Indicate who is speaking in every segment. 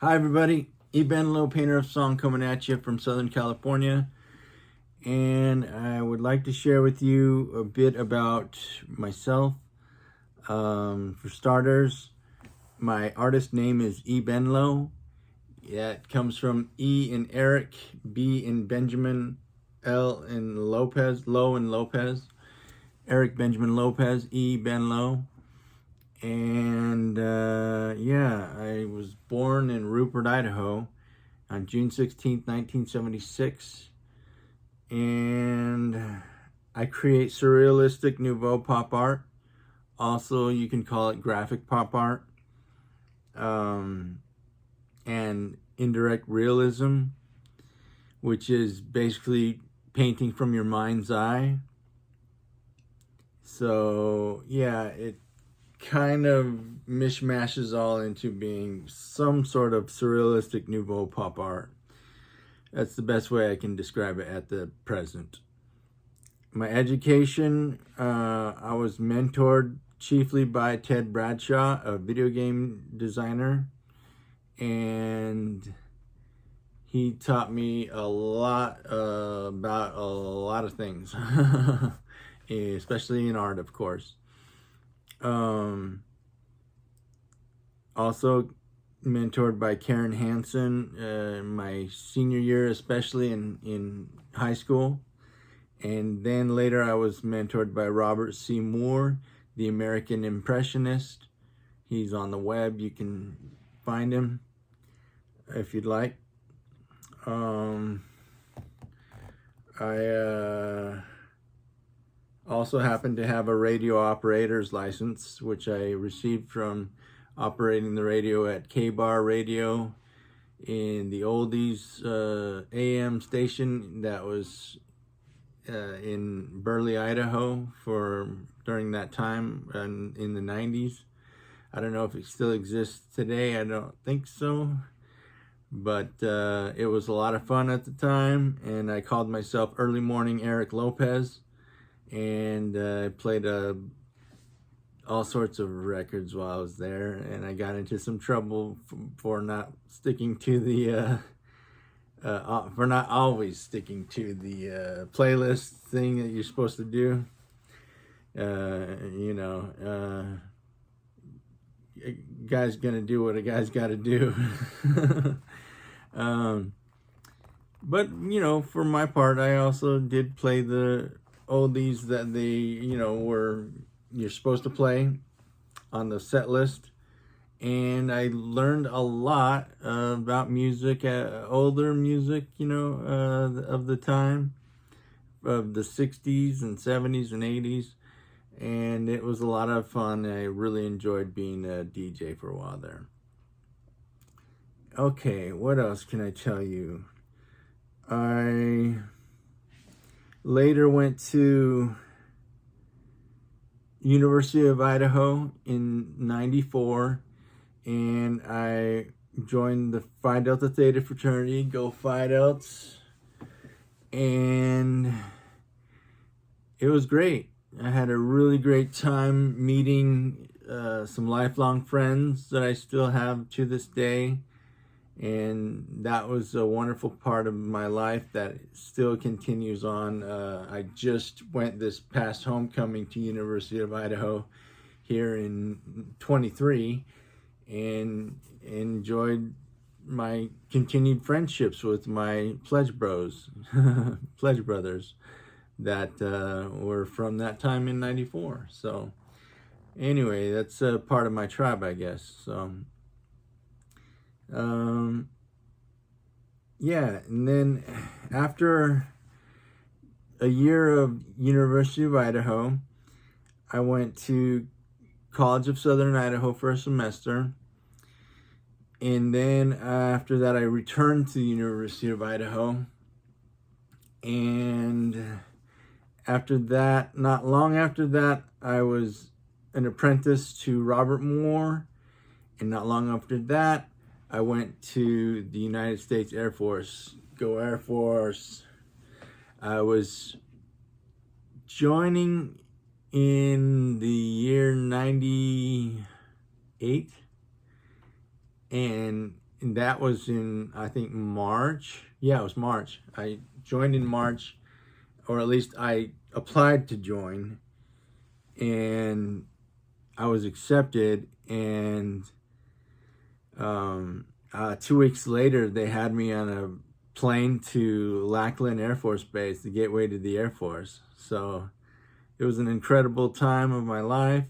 Speaker 1: Hi everybody, Ebenlo, painter of song, coming at you from Southern California, and I would like to share with you a bit about myself. For starters, my artist name is Ebenlo. It comes from E in Eric, B in Benjamin, L in Lopez, Low in Lopez, Eric Benjamin Lopez, Ebenlo. And yeah, I was born in Rupert, Idaho on June 16th, 1976. And I create surrealistic nouveau pop art. Also, you can call it graphic pop art. And indirect realism, which is basically painting from your mind's eye. So, yeah, it kind of mishmashes all into being some sort of surrealistic nouveau pop art. That's the best way I can describe it at the present. My education, I was mentored chiefly by Ted Bradshaw, a video game designer, and he taught me a lot about a lot of things, especially in art, of course. Also mentored by Karen Hansen, my senior year, especially in high school. And then later I was mentored by Robert C. Moore, the American Impressionist. He's on the web. You can find him if you'd like. I also happen to have a radio operator's license, which I received from operating the radio at K-Bar Radio in the oldies AM station that was in Burley, Idaho during that time and in the 90s. I don't know if it still exists today. I don't think so. But it was a lot of fun at the time, and I called myself Early Morning Eric Lopez, and I played all sorts of records while I was there, and I got into some trouble for not sticking to the for not always sticking to the playlist thing that you're supposed to do. A guy's gonna do what a guy's got to do. But for my part, I also did play the oldies that you're supposed to play on the set list, and I learned a lot about music, older music, of the time, of the 60s and 70s and 80s, and it was a lot of fun. I really enjoyed being a DJ for a while there. Okay, what else can I tell you? I later went to University of Idaho in '94, and I joined the Phi Delta Theta fraternity. Go Phi Delts! And it was great. I had a really great time meeting some lifelong friends that I still have to this day. And that was a wonderful part of my life that still continues on. I just went this past homecoming to University of Idaho here in 23 and enjoyed my continued friendships with my pledge bros, pledge brothers that were from that time in '94. So anyway, that's a part of my tribe, I guess. So yeah, and then after a year of University of Idaho, I went to College of Southern Idaho for a semester. And then after that, I returned to the University of Idaho. And after that, not long after that, I was an apprentice to Robert Moore. And not long after that, I went to the United States Air Force. Go Air Force! I was joining in the year '98, and and that was in, I think, March. Yeah, it was March. I joined in March, or at least I applied to join, and I was accepted. And 2 weeks later, they had me on a plane to Lackland Air Force Base, the gateway to the Air Force. So it was an incredible time of my life.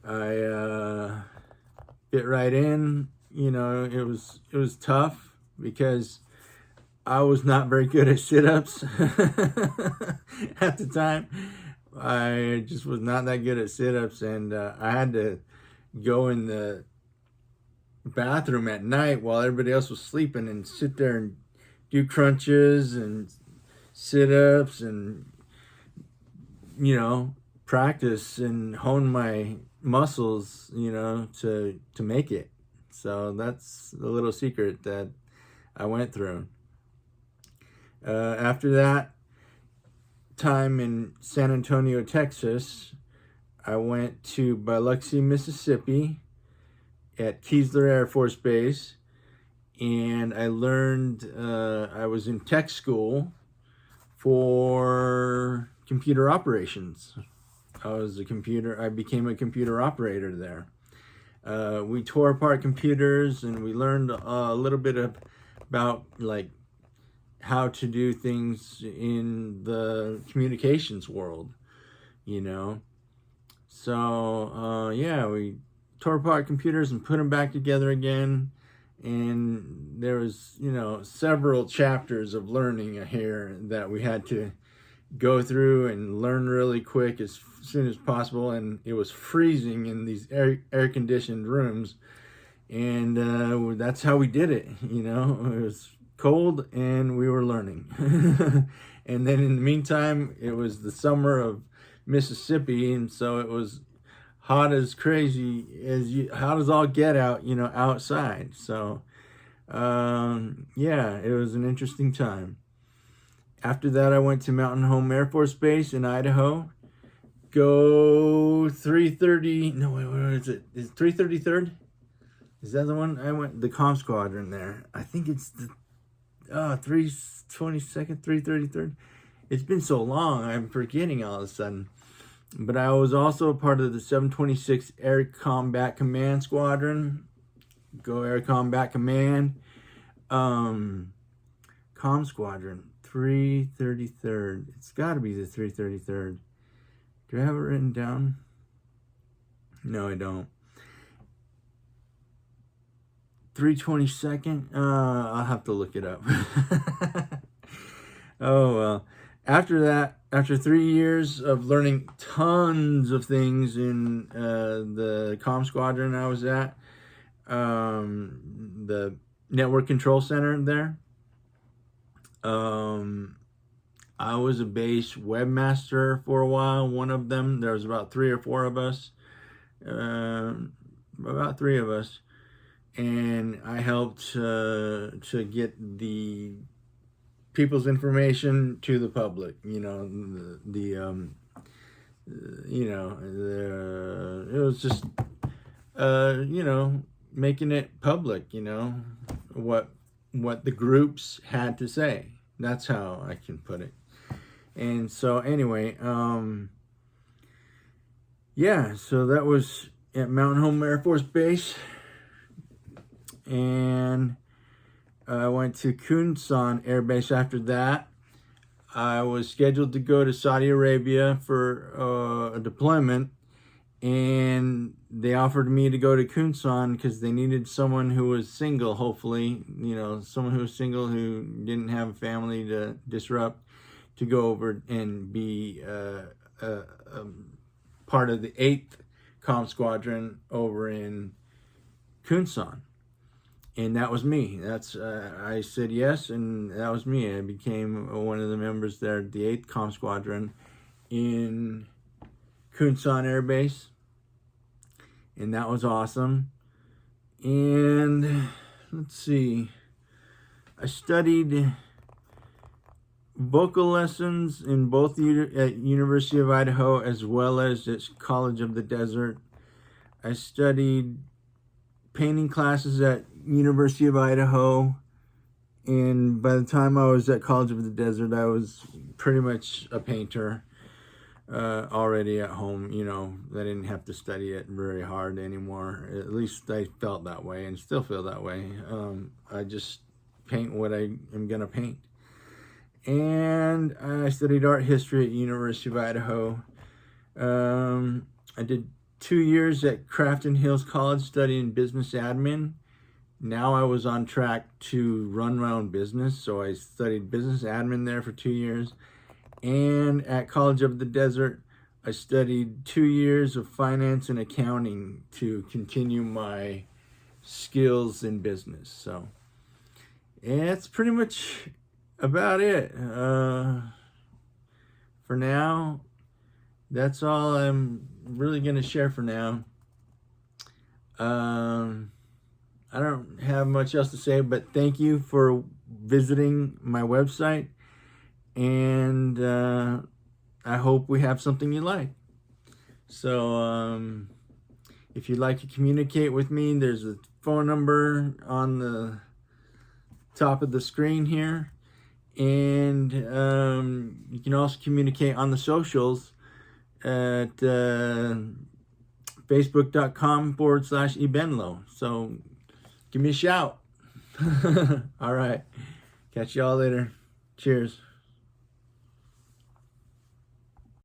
Speaker 1: I fit right in. You know, it was tough because I was not very good at sit-ups at the time. I just was not that good at sit-ups, and I had to go in the bathroom at night while everybody else was sleeping and sit there and do crunches and sit-ups and, you know, practice and hone my muscles, you know, to make it. So that's a little secret that I went through. After that time in San Antonio, Texas, I went to Biloxi, Mississippi at Keesler Air Force Base, and I learned, I was in tech school for computer operations. I became a computer operator there. We tore apart computers, and we learned a little bit about like how to do things in the communications world, you know. So yeah, we tore apart computers and put them back together again. And there was, you know, several chapters of learning here that we had to go through and learn really quick as soon as possible. And it was freezing in these air-conditioned rooms, and that's how we did it. You know, it was cold and we were learning. And then in the meantime, it was the summer of Mississippi, and so it was hot as crazy, hot as all get out, you know, outside. So yeah, it was an interesting time. After that, I went to Mountain Home Air Force Base in Idaho. Go 330, no, wait, what is it? Is it 333rd? Is that the one I went, the comm squadron there? I think it's the 322nd, 333rd. It's been so long, I'm forgetting all of a sudden. But I was also a part of the 726 Air Combat Command Squadron. Go Air Combat Command. Comm Squadron, 333rd. It's got to be the 333rd. Do I have it written down? No, I don't. 322nd? I'll have to look it up. Oh, well. After that, after 3 years of learning tons of things in the comm squadron I was at, the network control center there, I was a base webmaster for a while. One of them, there was about 3 or 4 of us, about 3 of us, and I helped to get the people's information to the public. You know, it was just you know, making it public. You know, what the groups had to say. That's how I can put it. And so anyway, yeah, so that was at Mountain Home Air Force Base. And I went to Kunsan Air Base after that. I was scheduled to go to Saudi Arabia for a deployment, and they offered me to go to Kunsan because they needed someone who was single, hopefully, you know, someone who was single who didn't have a family to disrupt, to go over and be part of the 8th Comm Squadron over in Kunsan. And that was me. That's I said yes, and that was me. I became one of the members there at the 8th Comm Squadron in Kunsan Air Base. And that was awesome. And let's see, I studied vocal lessons in both at University of Idaho as well as at College of the Desert. I studied painting classes at University of Idaho. And by the time I was at College of the Desert, I was pretty much a painter already at home. You know, I didn't have to study it very hard anymore. At least I felt that way and still feel that way. I just paint what I am going to paint. And I studied art history at University of Idaho. I did 2 years at Crafton Hills College studying business admin. Now I was on track to run my own business, so I studied business admin there for 2 years. And at College of the Desert, I studied 2 years of finance and accounting to continue my skills in business. So it's pretty much about it. For now, that's all I'm really going to share for now. I don't have much else to say, but thank you for visiting my website, and I hope we have something you like. So if you'd like to communicate with me, there's a phone number on the top of the screen here, and you can also communicate on the socials at facebook.com/Ebenlo. So give me a shout. All right. Catch y'all later. Cheers.